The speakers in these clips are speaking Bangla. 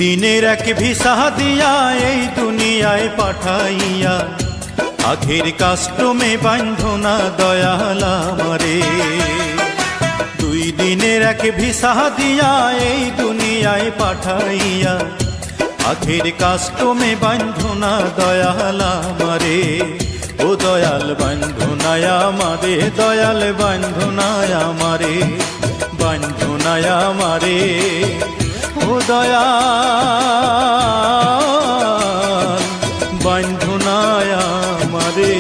দিনের এক ভিসা দিয়া এই দুনিয়ায় পাঠাইয়া আখের কাস্টমে বাঁধো না দয়াল আমারে। 2 দিনের এক ভিসা দিয়া এই দুনিয়ায় পাঠাইয়া আখের কাস্টমে বাঁধো না দয়াল আমারে। ও দয়াল বাঁধো না আমারে, দয়াল বাঁধো না আমারে, বাঁধো না আমারে। ও দয়াল বাঁধো না আমারে।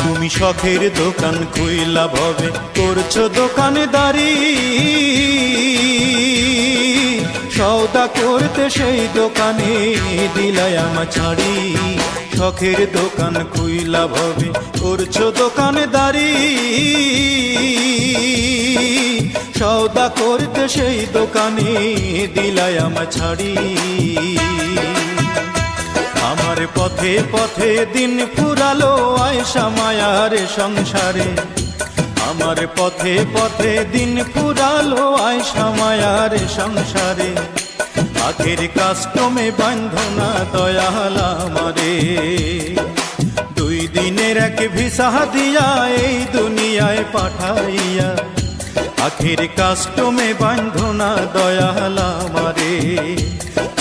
তুমি শখের দোকান খুইলা ভবে করছো দোকানদারি, সওদা করতে সেই দোকানে দিলাই আমা ছাড়ি। শখের দোকান খুইলা ভবে করছো দোকানদারি, সওদা করতে সেই দোকানে দিলাই আমা ছাড়ি। আমার পথে পথে দিন ফুরালো আয়সা মায়ার সংসারে, আমার পথে পথে দিন ফুরালো আয়সা মায়ার সংসারে। আখের কাস্টমে বাঁধো না দয়াল আমারে। 2 দিনের এক ভিসা দিয়া এই দুনিয়ায় পাঠাইয়া আখের কাস্টমে বাঁধো না দয়াল আমারে।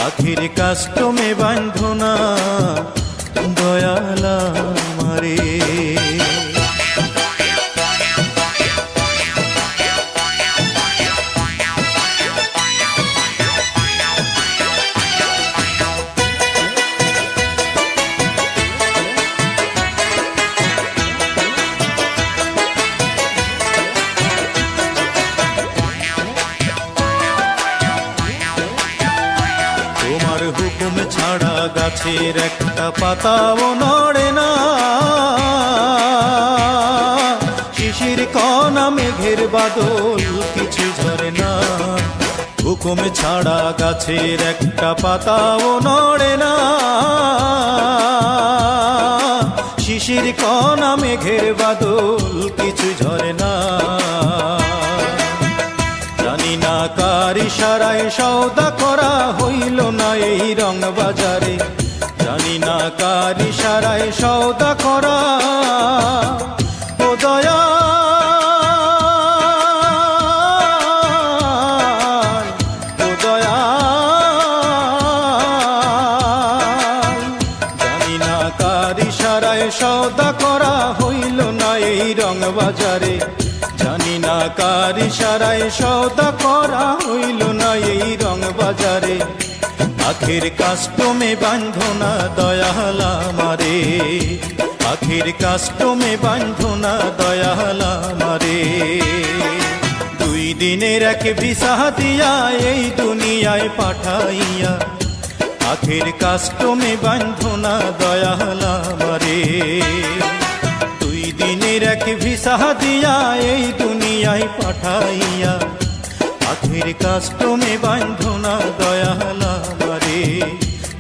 আখের কাস্টমে বাঁধো না দয়াল আমারে। তোমার হুকুম ছাড়া গাছের একটা পাতাও নড়ে না, শিশির কণা মেঘের বাদল কিছু ঝরে না। হুকুম ছাড়া গাছের একটা পাতাও নড়ে না, শিশির কণা মেঘের বাদল কিছু ঝরে না। জানি না কার ইশারায় সওদা করা হইল না এই রং বাজারে, জানি না কার ইশারায় সওদা করা। ও দয়াল, ও দয়াল, জানি না কার ইশারায় সওদা করা হইল না এই রং বাজারে, জানি না কার ইশারায় সওদা করা হইল না এই রং বাজারে। আখের কাস্টমে বাঁধো না দয়াল আমারে, আখের কাস্টমে বাঁধো না দয়াল আমারে। 2 দিনের এক ভিসা দিয়া এই দুনিয়ায় পাঠাইয়া আখের কাস্টমে বাঁধো না দয়াল আমারে। 2 দিনের এক ভিসা দিয়া এই দুনিয়ায় পাঠাইয়া আখের কাস্টমে বাঁধো না দয়াল আমারে।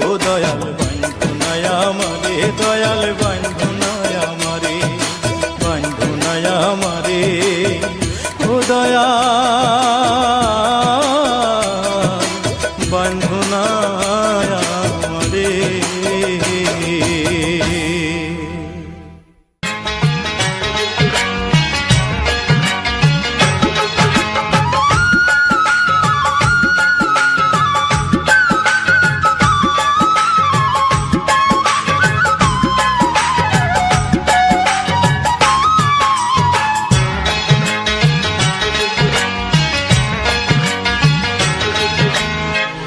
ও দয়াল বাঁধো না আমারে, দয়াল বাঁধো না আমারে, বাঁধো না আমারে। ও দয়াল বাঁধো না আমারে।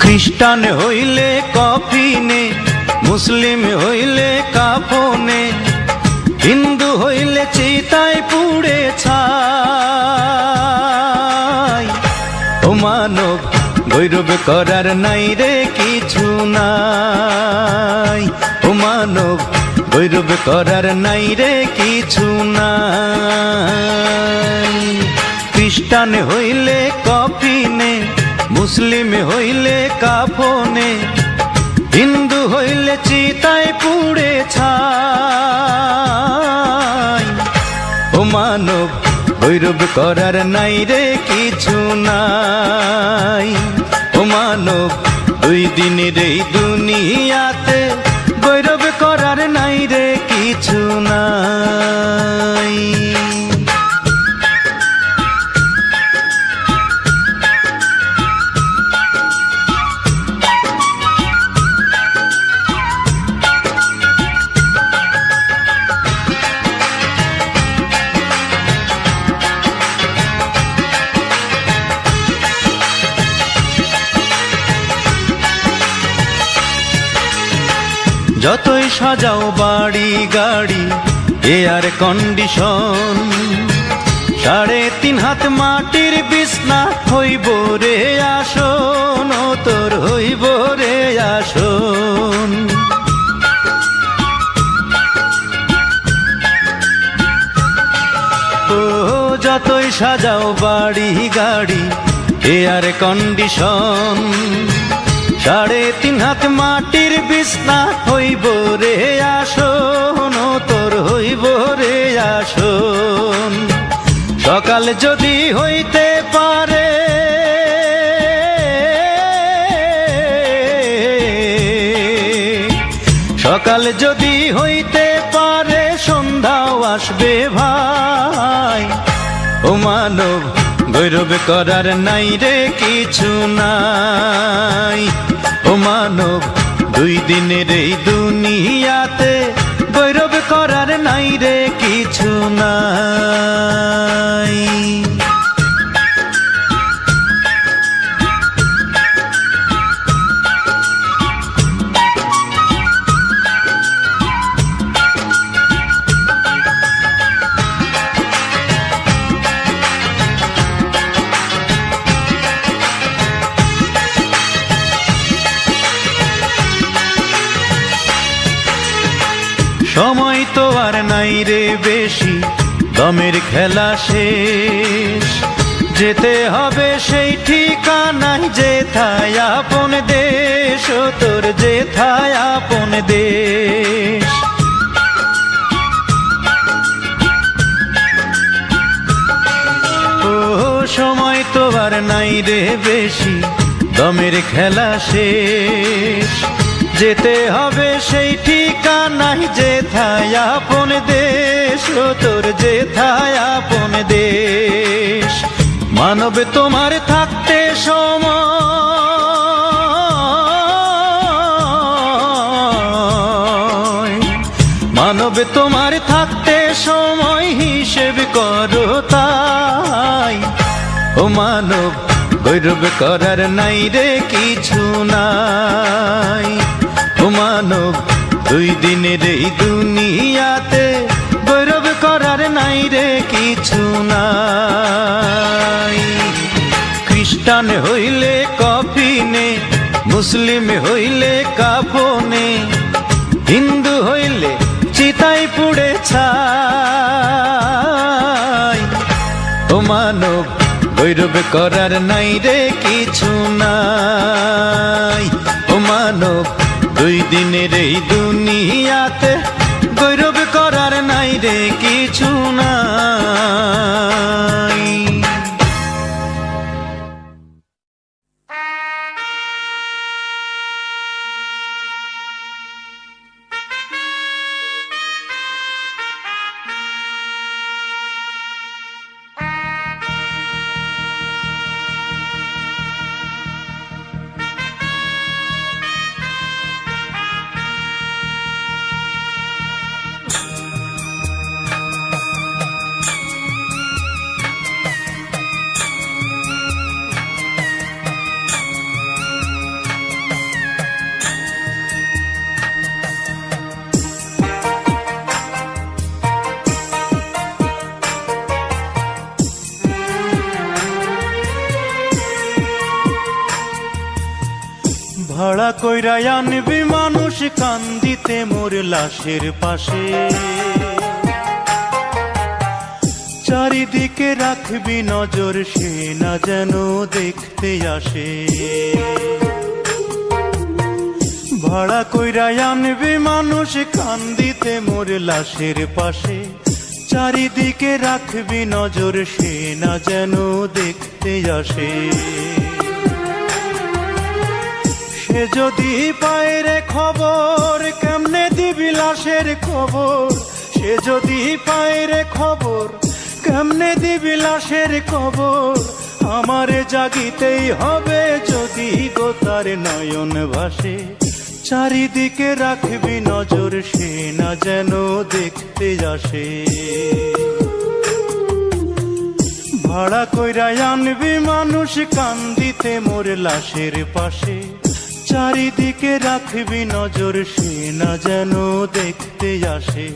খ্রিস্টান হইলে কফিনে, মুসলিম হইলে কাফনে, হিন্দু হইলে চিতায় পুড়ে ছাই। ও মানব গৈরব করার নাই রে কিছু নাই, ও মানব গৈরব করার নাই রে কিছু নাই। খ্রিস্টান হইলে কফিনে, মুসলিম হইলে কাফনে, হিন্দু হইলে চিতায় পুড়ে ছাই। ও মানব গৈরব করার নাই রে কিছু নাই। ও মানব দুই দিনের এই দুনিয়াতে গৈরব করার নাই রে কিছু নাই। যতই সাজাও বাড়ি গাড়ি এয়ার কন্ডিশন, 3.5 হাত মাটির বিছনা হইব রে আসন, ও তোর হইব রে আসন। ও যতই সাজাও বাড়ি গাড়ি এয়ার কন্ডিশন, 3.5 হাত মাটির বিছনা হইব রে আসন, ও তোর হইব রে আসন। সকাল যদি হইতে পারে, সকাল যদি হইতে পারে, সন্ধ্যাও আসবে ভাই। ও মানব গৈরব করার নাই রে কিছু নাই। ও মানব দুই দিনের এই দুনিয়াতে গৈরব করার নাই রে কিছু নাই। সময় তো আর নাই রে বেশি, দমের খেলা শেষ। যেতে হবে সেই ঠিকানায় যেথায় আপন দেশ, ও তোর যেথায় আপন দেশ। ও সময় তো আর নাই রে বেশি, দমের খেলা শেষ। যেতে হবে সেই ঠিকানায় যেথায় আপন দেশ, ও তোর যেথায় আপন দেশ। মানব তোমার থাকতে সময়, মানব তোমার থাকতে সময় হিসেব করো তাই। ও মানব গৈরব করার নাই রে কিছু নাই। ও মানব দুই দিনের এই দুনিয়াতে গৈরব করার নাই রে কিছু নাই। খ্রিস্টান হইলে কফিনে, মুসলিম হইলে কাফনে, হিন্দু হইলে চিতায় পুড়ে ছাই। ও মানব গৈরব করার নাই রে কিছু নাই। ও মানব দুই দিনের এই দুনিয়াতে গৈরব করার নাই রে কিছু নাই। ভাড়া কইরা আনবি মানুষ কান্দিতে মোর লাশের পাশে, চারিদিকে রাখবি নজর সে না যেন দেখতে আসে। ভাড়া কইরা আনবি মানুষ কান্দিতে মোর লাশের পাশে, চারিদিকে রাখবি নজর সে না যেন দেখতে আসে। সে যদি পায় রে খবর কেমনে দিবি লাশের খবর, সে যদি পায় রে খবর কেমনে দিবি লাশের খবর, আমারে জাগিতেই হবে যদি গো তার নয়ন ভাসে, চারিদিকে রাখবি নজর সে না যেন দেখতে আসে। ভাড়া কইরা আনবি মানুষ কান্দিতে মোর লাশের পাশে, চারিদিকে রাখবি নজর সে না যেন দেখতে আসে,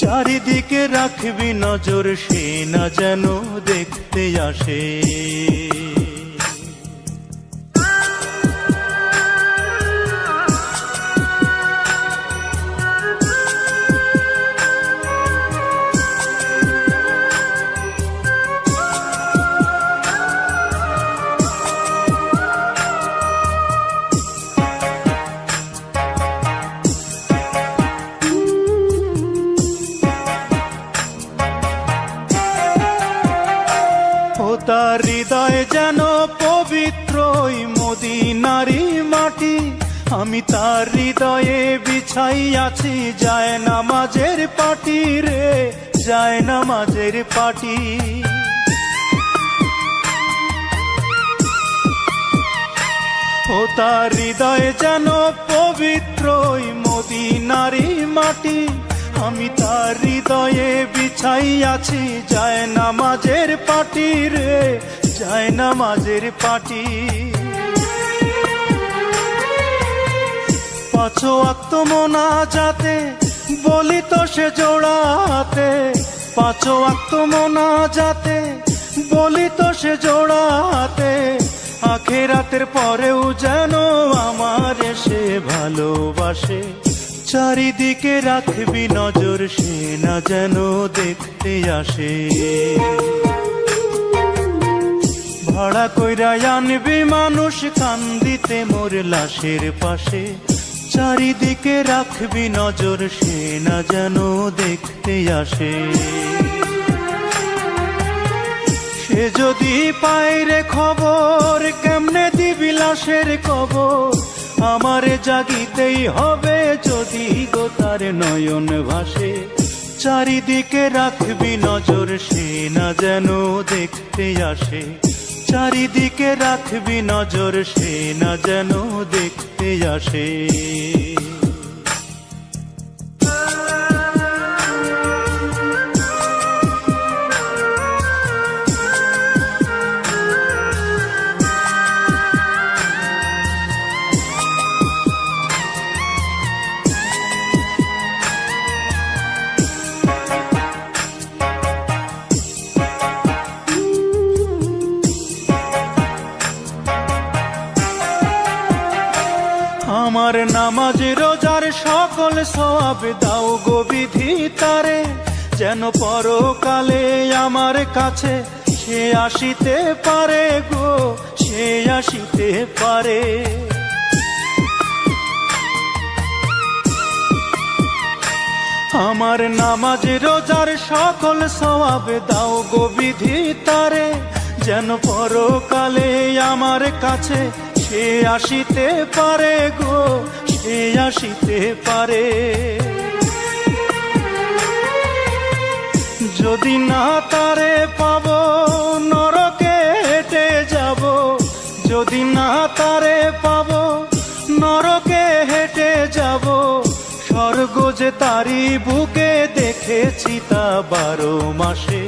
চারিদিকে রাখবি নজর সে না যেন দেখতে আসে। তার হৃদয় যেন পবিত্র মদিনারি মাটি, আমি তার হৃদয়ে বিছাই আছি যায় নামাজের পাটি রে, যায় নামাজের পাটি। ও তার হৃদয় যেন পবিত্র মদিনারি মাটি, আমি তার হৃদয়ে বিছাই আছি যায় নামাজের পাটি রে, যায় নামাজের পাটি। পাঁচ ওয়াক্ত মোনাজাতে বলি তো সে জোড়াতে, পাঁচ ওয়াক্ত মোনাজাতে বলি তো সে জোড়াতে, আখিরাতের পরেও যেন আমার সে ভালোবাসে, চারিদিকে রাখবি নজর সে না যেন দেখতে আসে। ভাড়া কইরা আনবি মানুষ কান্দিতে মোর লাশের পাশে, চারিদিকে রাখবি নজর সে না যেন দেখতে আসে। সে যদি পায় রে খবর কেমনে দিবি লাশের খবর, আমারে জাগিতেই হবে যদি গো তার নয়ন ভাসে, চারিদিকে রাখবি নজর সে না যেন দেখতে আসে, চারিদিকে রাখবি নজর সে না যেন দেখতে আসে। আমার নামাজ রোজার সকল সওয়াব দাও গো বিধি তারে, যেন পরকালে আমার কাছে সে আসিতে পারে গো, সে আসিতে পারে। আমার নামাজ রোজার সকল সওয়াব দাও গো বিধি তারে, যেন পরকালে আমার কাছে সে আসিতে পারে গো, সে আসিতে পারে। যদি না তারে পাবো নরকে হেঁটে যাব, যদি না তারে পাবো নরকে হেঁটে যাব, স্বর্গ যে তারি বুকে দেখেছি তা 12 মাসে,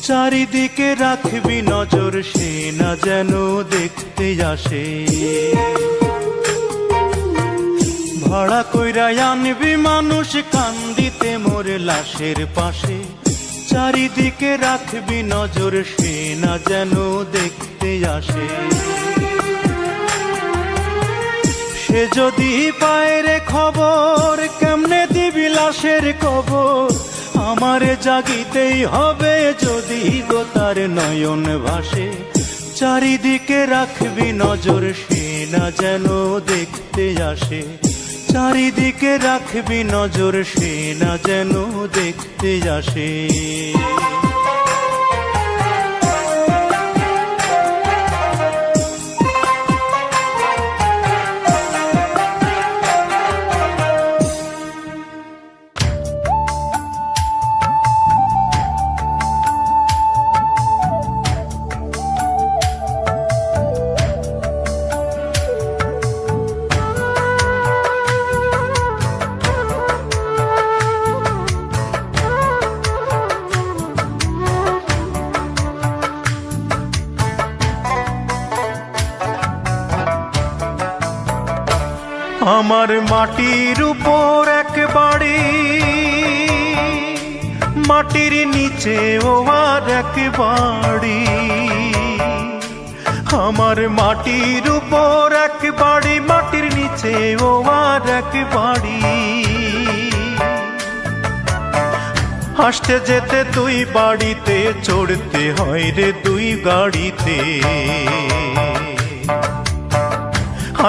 চারিদিকে রাখবি নজর সে না যেন দেখতে আসে। ভাড়া কইরা আনবি মানুষ কান্দিতে মোর লাশের পাশে, চারিদিকে রাখবি নজর সে না যেন দেখতে আসে। সে যদি পায় রে খবর, কেমনে দিবি লাশের কবর? আমারে জাগিতেই হবে যদি গো তার নয়ন ভাসে। চারিদিকে রাখবি নজর, সে না যেন দেখতে আসে। চারিদিকে রাখবি নজর, সে না যেন দেখতে আসে। আমার মাটির উপর এক বাড়ি, মাটির নিচে ও আর এক বাড়ি। আমার মাটির উপর এক বাড়ি, মাটির নিচে ও আর এক বাড়ি। আসতে যেতে দুই বাড়িতে, চড়তে হয় রে দুই গাড়িতে।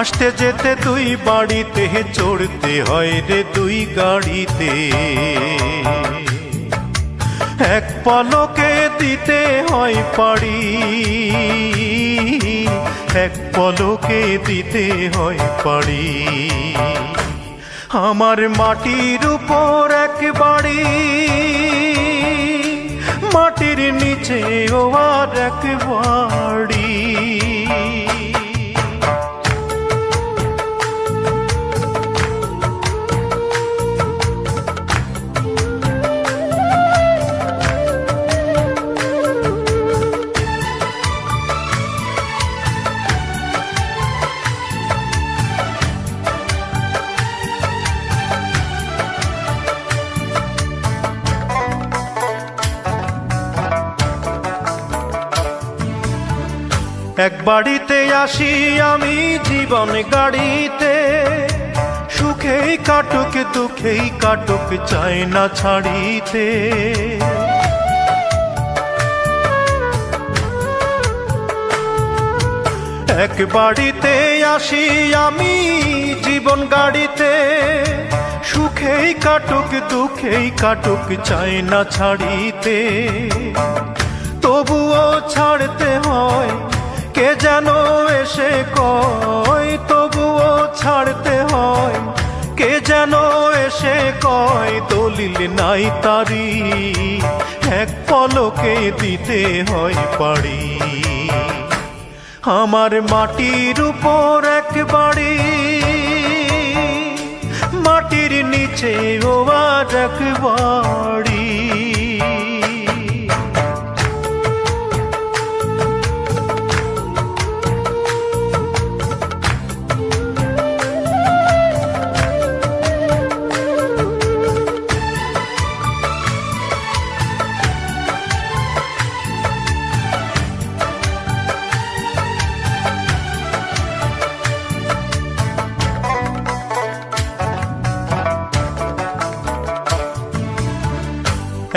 আসতে যেতে দুই বাড়িতে, চড়তে হয় রে দুই গাড়িতে। এক পলকে দিতে হয় পাড়ি, এক পলকে দিতে হয় পাড়ি। আমার মাটির উপর এক বাড়ি, মাটির নিচে ও আর এক বাড়ি। এক বাড়িতে আসি আমি জীবন গাড়িতে, সুখেই কাটুক দুঃখেই কাটুক চাই না ছাড়িতে। এক বাড়িতে আসি আমি জীবন গাড়িতে, সুখেই কাটুক দুঃখেই কাটুক চাই না ছাড়িতে। তবুও ছাড়তে হয়, কে যেন এসে কয়। তবুও ছাড়তে হয়, কে যেন এসে কয়। দলিল নাই তারি, এক পলকে দিতে হয় পাড়ি। আমার মাটির উপর এক বাড়ি, মাটির নিচে ও আর এক বাড়ি।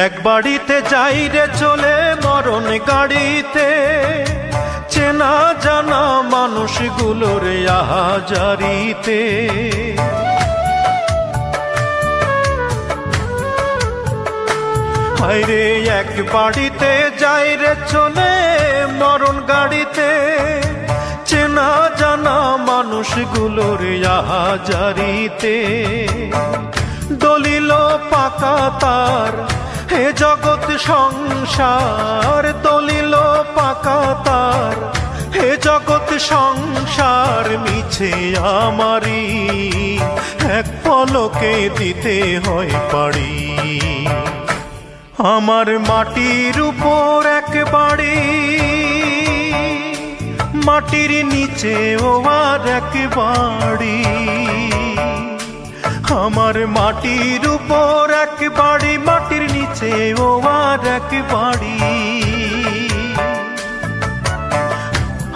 এক বাড়িতে যাই রে চলে মরণ গাড়িতে, চেনা জানা মানুষগুলোর আহাজারিতে। হায়রে এক বাড়িতে যাই রে চলে মরণ গাড়িতে, চেনা জানা মানুষগুলোর আহাজারিতে। দলিল পাকা তার হে জগৎ সংসার, দলিল পাকা তার হে জগৎ সংসার। মিছে আমারি এক পলকে দিতে হয় পাড়ি। আমার মাটির উপর এক বাড়ি, মাটির নিচে ও আর এক বাড়ি। আমার মাটির উপর এক বাড়ি, মাটির নিচে ও আর এক বাড়ি।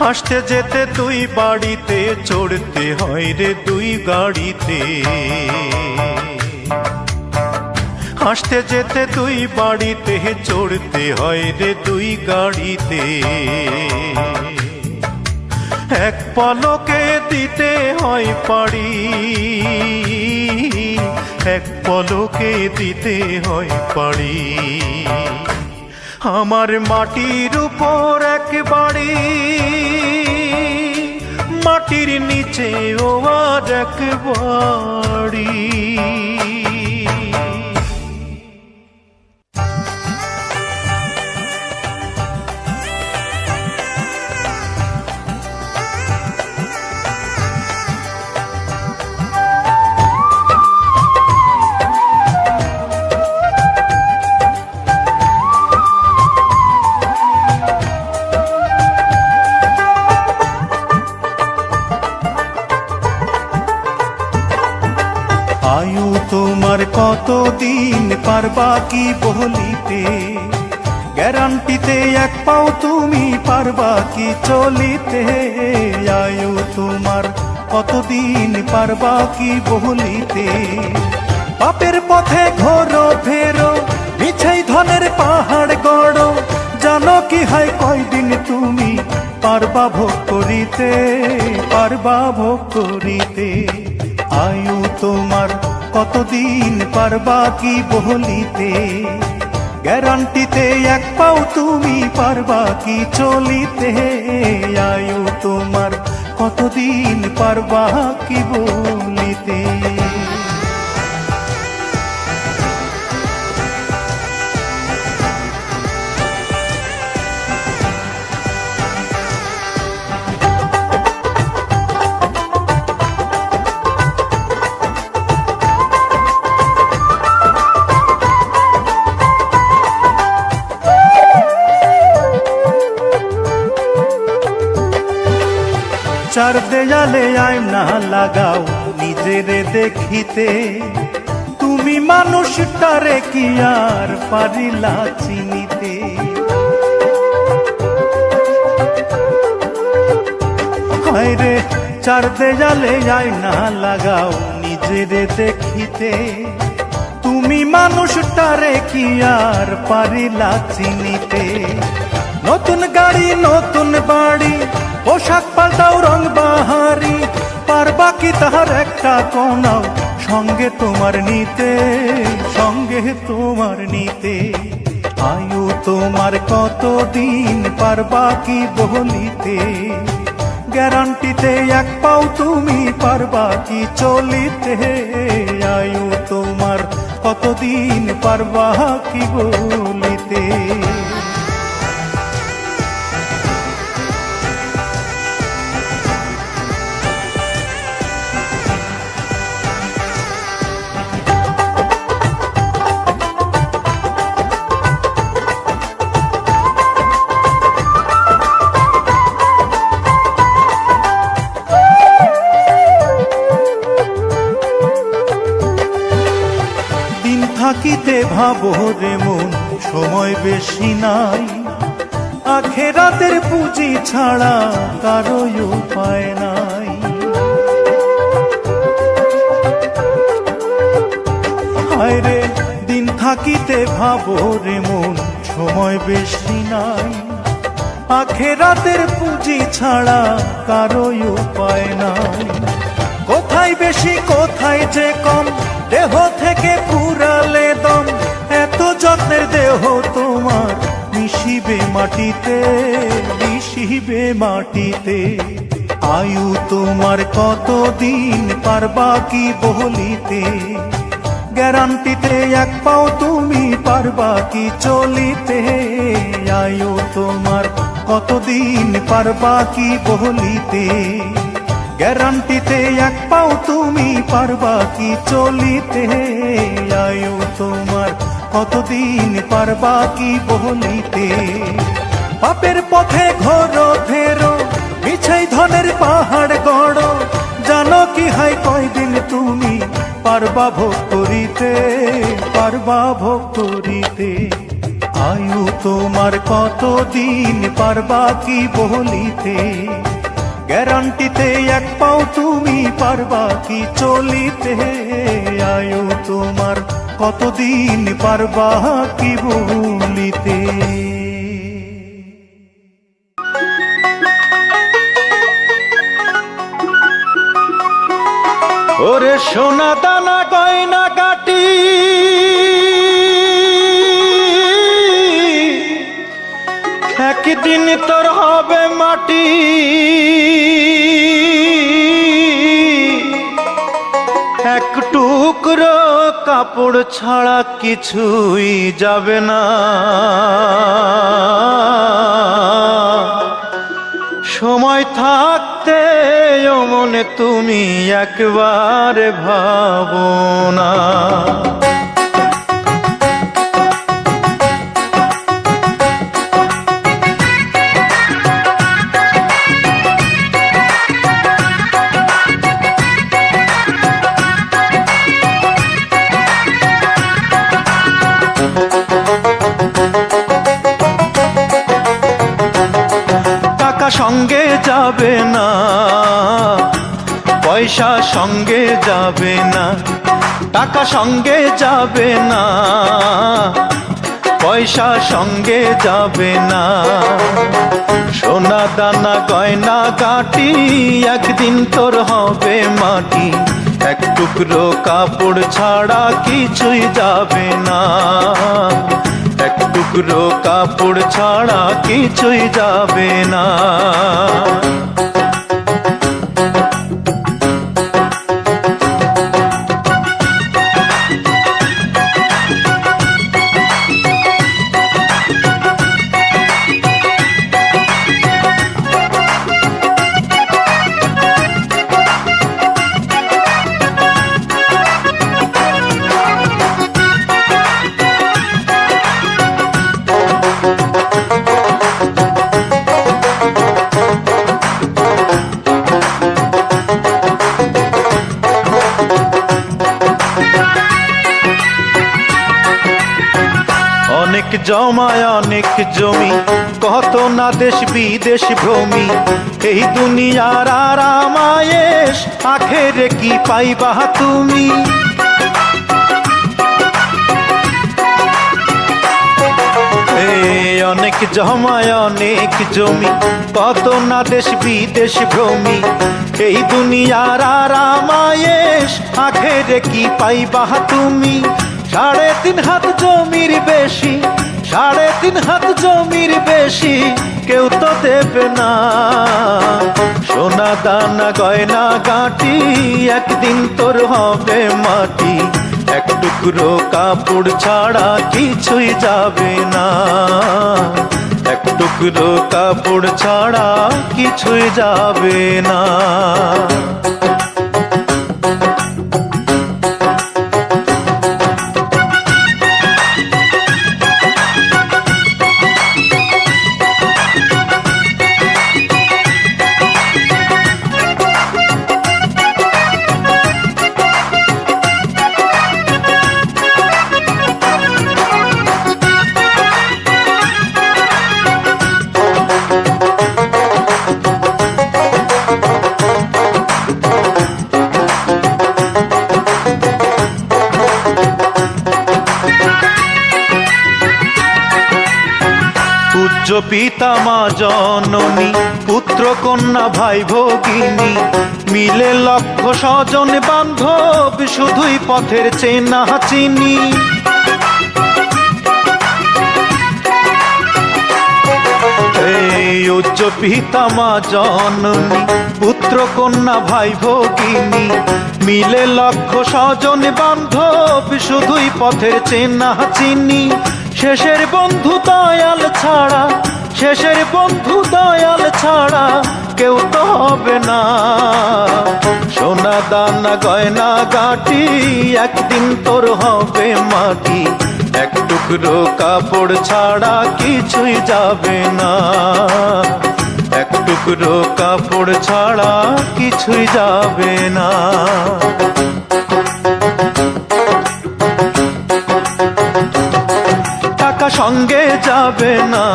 হাসতে যেতে তুই বাড়িতে, চড়তে হয় রে দুই গাড়িতে। হাসতে যেতে তুই বাড়িতে, চড়তে হয় রে দুই গাড়িতে। এক পলকে দিতে হয় পাড়ি, এক পলকে দিতে হয় পাড়ি। আমার মাটির উপর এক বাড়ি, মাটির নিচে ও আর এক বাড়ি। আয়ু তোমার কতদিন পারবা কি বলিতে, গ্যারান্টিতে এক পাও তুমি পারবা কি চলিতে। আয়ু তোমার কতদিন পারবা কি বলিতে, পাপের পথে ঘোরো ফেরো, মিছাই ধনের পাহাড় গড়ো। জানো কি হয় কয়দিন তুমি পারবা ভোগ করিতে, পারবা ভোগ করিতে। আয়ু তোমার কতদিন পারবা কি বলিতে, গ্যারান্টিতে এক পাও তুমি পারবা কি চলিতে। আয়ু তোমার কতদিন পারবা কি বলিতে। চার দেয়ালে আয়না লাগাও নিজেরে দেখিতে, তুমি মানুষটারে কি আর পারিলা চিনিতে। হায় রে চার দেয়ালে আয়না লাগাও নিজেরে দেখিতে, তুমি মানুষটারে কি আর পারিলা চিনিতে। নতুন গাড়ি নতুন বাড়ি, পোশাক পাল্টাও রং বাহারি, পারবা কি তাহার একটা কোনাও সঙ্গে তোমার নিতে, সঙ্গে তোমার নিতে। আয়ু তোমার কতদিন পারবা কি বলিতে, গ্যারান্টিতে এক পাও তুমি পারবা কি চলিতে। আয়ু তোমার কতদিন পারবা কি বলিতে। থাকিতে ভাবো রে মন সময় বেশি নাই, আখেরাতের পুঁজি ছাড়া কারো উপায় নাই। হায় রে দিন থাকিতে ভাবো রে মন সময় বেশি নাই, আখেরাতের পুঁজি ছাড়া কারো উপায় নাই। কোথায় বেশি কোথায় যে কম, দেহ থেকে পুরালে দম, এত যত্নের দেহ তোমার মিশিবে মাটিতে, মিশিবে মাটিতে। আয়ু তোমার কতদিন পারবা কি বলিতে, গ্যারান্টিতে এক পাও তুমি পারবা কি চলিতে। আয়ু তোমার কতদিন পারবা কি বলিতে, গ্যারান্টিতে এক পাও তুমি পারবা কি চলিতে। আয়ু তোমার কতদিন পারবা কি বলিতে, পাপের পথে ঘোরো ফেরো, মিছাই ধনের পাহাড় গড়ো। জানো কি হয় কয়দিন তুমি পারবা ভোগ করিতে, পারবা ভোগ করিতে। আয়ু তোমার কতদিন পারবা কি বলিতে, গ্যারান্টিতে এক পাও তুমি পারবা কি চলিতে, আয়ু তোমার কতদিন পারবা কি বলিতে। ওরে সোনা দানা গয়না গাটি একদিন তোর হবে মাটি, এক টুকরো কাপড় ছাড়া কিছুই যাবে না। সময় থাকতে ও মনে তুমি একবার ভাবো না। সঙ্গে যাবে না, পয়সা সঙ্গে যাবে না, টাকা সঙ্গে যাবে না, পয়সা সঙ্গে যাবে না। সোনা দানা গয়না গাটি একদিন তোর হবে মাটি, এক টুকরো কাপড় ছাড়া কিছুই যাবে না, এক টুকরো কাপড় ছাড়া কিছুই যাবে না। অনেক জমায় অনেক জমি, কত না দেশ বিদেশ ভ্রমি, এই দুনিয়ার আরাম আয়েশ আখেরে কি পাইবা তুমি। অনেক জমায় অনেক জমি, কত না দেশ বিদেশ ভ্রমি, এই দুনিয়ার আরাম আয়েশ আখেরে কি পাইবা তুমি। 3.5 হাত জমির বেশি, 3.5 হাত জমির বেশি কেউ তো দেবে না। সোনা দানা গয়না গাটি একদিন তোর হবে মাটি, এক টুকরো কাপড় ছাড়া কিছুই যাবে না, এক টুকরো কাপড় ছাড়া কিছুই যাবে না। পূজ্য পিতা মা জননী, পুত্র কন্যা ভাই ভগিনী, মিলে লক্ষ স্বজন বান্ধব, শুধুই পথের চেনা চিনি। উচ্চ পিতা মা জননী, পুত্র কন্যা ভাই ভগিনী, মিলে লক্ষ স্বজন বান্ধব, শুধুই পথের চেনা চিনি। শেষের বন্ধু দয়াল ছাড়া, শেষের বন্ধু দয়াল ছাড়া কেউ তো হবে না। সোনা দানা গয়না গাটি একদিন তোর হবে মাটি, এক টুকরো কাপড় ছাড়া কিছুই যাবে না, এক টুকরো কাপড় ছাড়া কিছুই যাবে না। টাকা সঙ্গে যাবে না,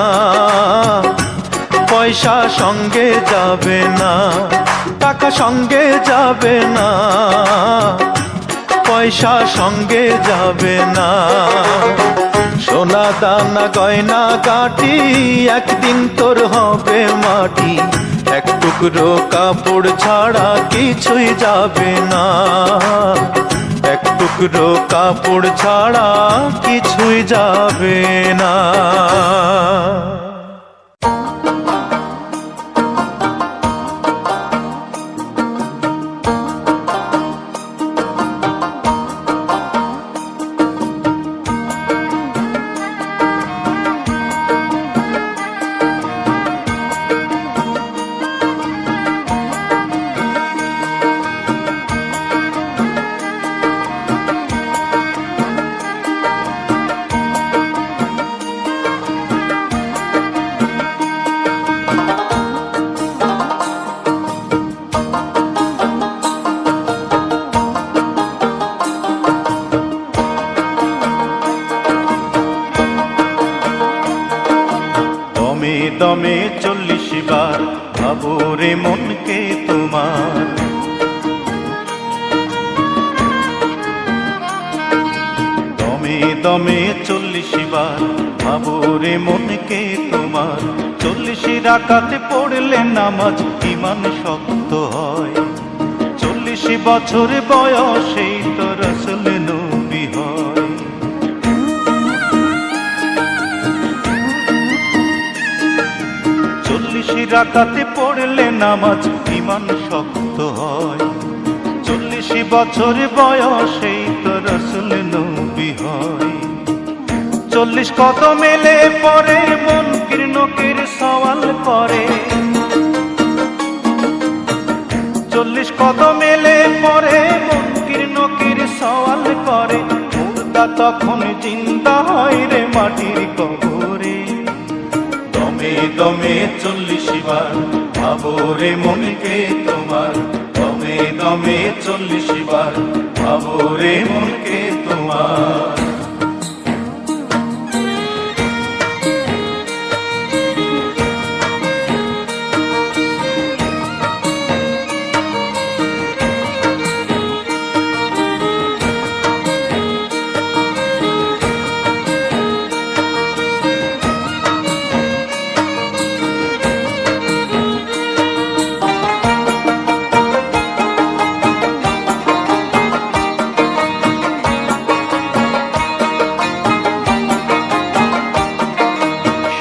পয়সা সঙ্গে যাবে না, টাকা সঙ্গে যাবে না, পয়সা সঙ্গে যাবে না। সোনা দানা গয়না গাটি একদিন তোর হবে মাটি, এক টুকরো কাপড় ছাড়া কিছুই যাবে না, এক টুকরো কাপড় ছাড়া কিছুই যাবে না। দমে 40 বার ভাবো রে মনকে তোমার, দমে দমে 40 বার ভাবো রে মনকে তোমার। 40 রাকাতে পড়লে নামাজ ঈমান শক্ত হয়, 40 বছর বয়সেই তো রাসূল নবী হয়। 40 রাকাতে পড়লে নামাজ ঈমান শক্ত হয়, 40 বছর বয়সেই তো রাসূল নবী হয়। 40 কদম মেলে পরে মুনকির নকির সওয়াল করে, 40 কদম মেলে পরে মুনকির নকির সওয়াল করে। মুর্দা তখন জিন্দা হয় রে মাটির কবরে, দমে দমে 40 বার ভাবো রে মনকে তোমার, দমে দমে 40 বার ভাবো রে মনকে তোমার।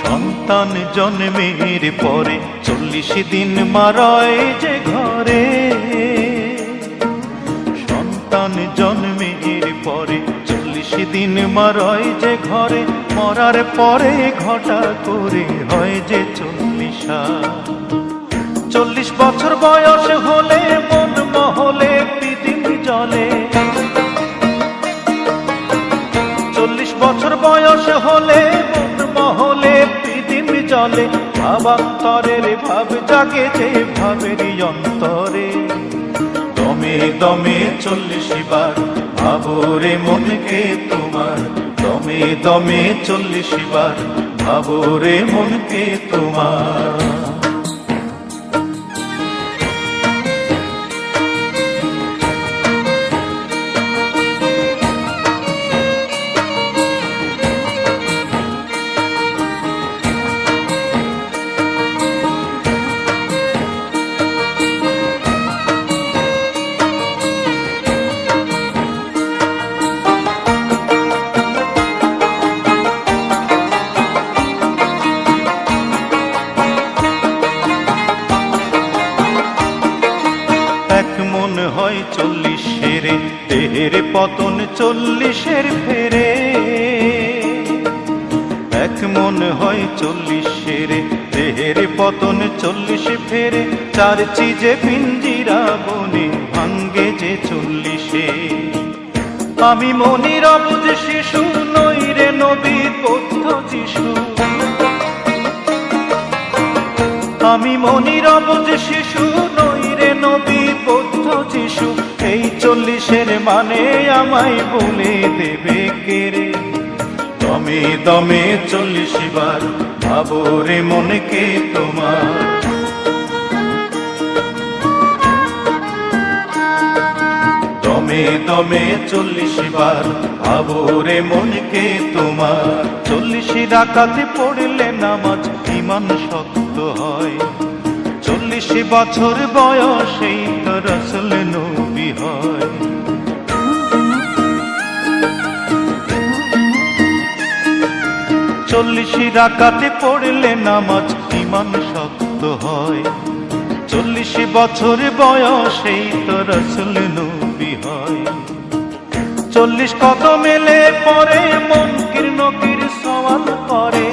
সন্তান জন্মের পরে 40 দিন মারায় যে ঘরে, সন্তান জন্মের পরে 40 দিন মারায় যে ঘরে। মরার পরে ঘটা করে হয় যে 40। 40 বছর বয়স হলে মন মহলে পৃথিবী জলে, 40 বছর বয়স হলে মন মহলে পৃথিবী জলে। ভাবান্তরের ভাব জাগে যে ভাবেরই অন্তরে, দমে দমে 40 বার ভাবো রে মনকে তোমার, দমে দমে 40 বার ভাবো রে মনকে তোমার। হয় 40 দেহের পতন 40 ফেরে, এক মন হয় 40 দেহের পতন 40 ফেরে। 4 চিজে পিঞ্জিরা বনে ভাঙ্গে যে 40। আমি মনির অবুঝ শিশু নই রে নবীর বৌদ্ধ যিশু, আমি মনির অবুঝ শিশু নই রে নবীর বৌদ্ধ যিশু। এই 40 মানে আমায় বলে দেবে কে রে, দমে দমে 40 বার ভাবো রে মনকে তোমার। দমে দমে 40 বার ভাবো রে মনকে তোমার। 40 রাকাত পড়লে নামাজ ঈমান শক্ত হয়। 40 বছর বয়সেই তো রাসূল নবী হয়। 40 রাকাত পড়লে নামাজ ঈমান শক্ত হয়। 40 বছর বয়সেই তো রাসূল নবী হয়। 40 কদম এলে পরে মুনকির নকির সওয়াল করে।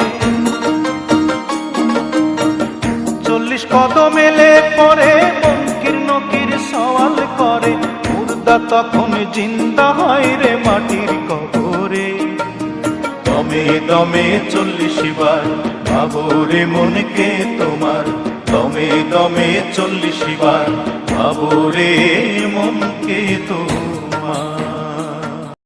40 কদম এলে পরে মুনকির নকির সওয়াল করে। মুর্দা তখন জিন্দা হয় রে মাটির কবরে। দমে দমে 40 বার ভাবো রে মনকে তোমার। দমে দমে 40 বার ভাবো রে মনকে তোমার।